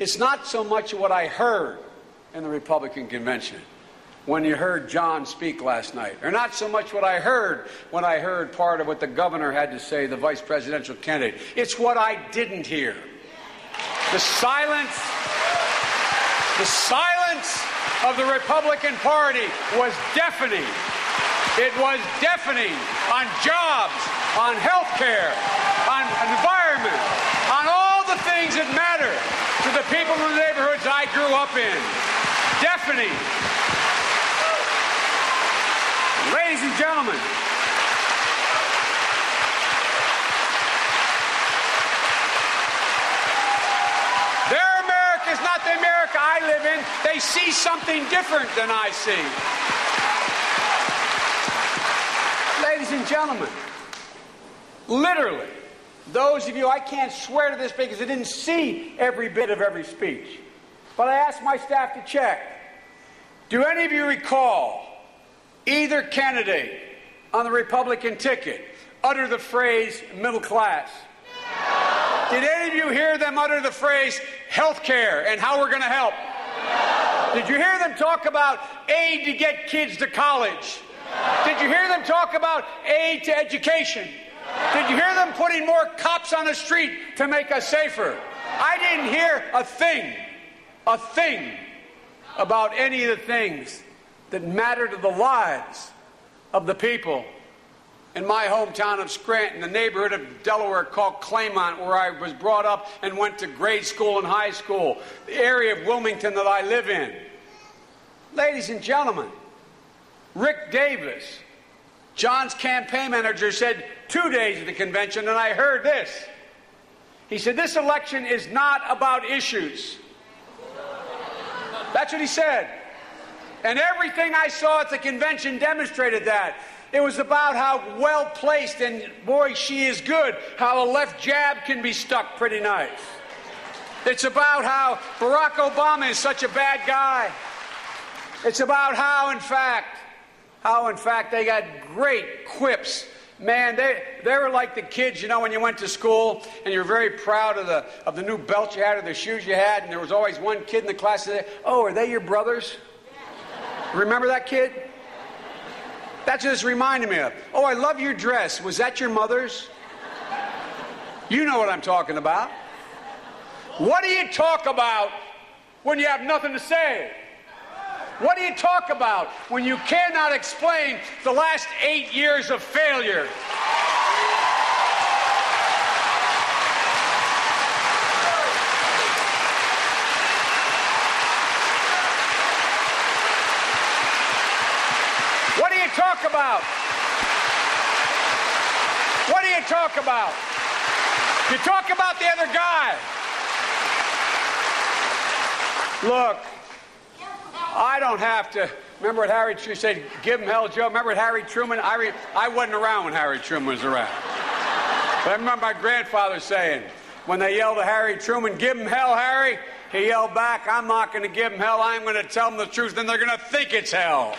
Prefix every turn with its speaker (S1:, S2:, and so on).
S1: It's not so much what I heard in the Republican convention when you heard John speak last night, or not so much what I heard when I heard part of what the governor had to say, the vice presidential candidate. It's what I didn't hear. The silence of the Republican Party was deafening. It was deafening on jobs, on health care, on environment, on all the things that matter to the people in the neighborhoods I grew up in. Deafening. Ladies and gentlemen, their America is not the America I live in. They see something different than I see. Ladies and gentlemen, literally, those of you, I can't swear to this because I didn't see every bit of every speech, but I asked my staff to check. Do any of you recall either candidate on the Republican ticket utter the phrase middle class? Did any of you hear them utter the phrase health care and how we're going to help? Did you hear them talk about aid to get kids to college? Did you hear them talk about aid to education? Did you hear them putting more cops on the street to make us safer? I didn't hear a thing about any of the things that matter to the lives of the people in my hometown of Scranton, the neighborhood of Delaware called Claymont, where I was brought up and went to grade school and high school, the area of Wilmington that I live in. Ladies and gentlemen, Rick Davis, John's campaign manager, said 2 days at the convention, and I heard this. He said, this election is not about issues. That's what he said. And everything I saw at the convention demonstrated that. It was about how well-placed, and boy, she is good, how a left jab can be stuck pretty nice. It's about how Barack Obama is such a bad guy. It's about how, in fact, they got great quips. Man, they were like the kids, you know, when you went to school and you're very proud of the new belt you had or the shoes you had, and there was always one kid in the class that said, oh, are they your brothers? Remember that kid? That's what this reminded me of. Oh, I love your dress. Was that your mother's? You know what I'm talking about. What do you talk about when you have nothing to say? What do you talk about when you cannot explain the last 8 years of failure? What do you talk about? What do you talk about? You talk about the other guy. Look, I don't have to. Remember what Harry Truman said, give him hell, Joe? Remember what Harry Truman? I wasn't around when Harry Truman was around. But I remember my grandfather saying, when they yelled at Harry Truman, give him hell, Harry, he yelled back, I'm not going to give him hell, I'm going to tell them the truth, and they're going to think it's hell.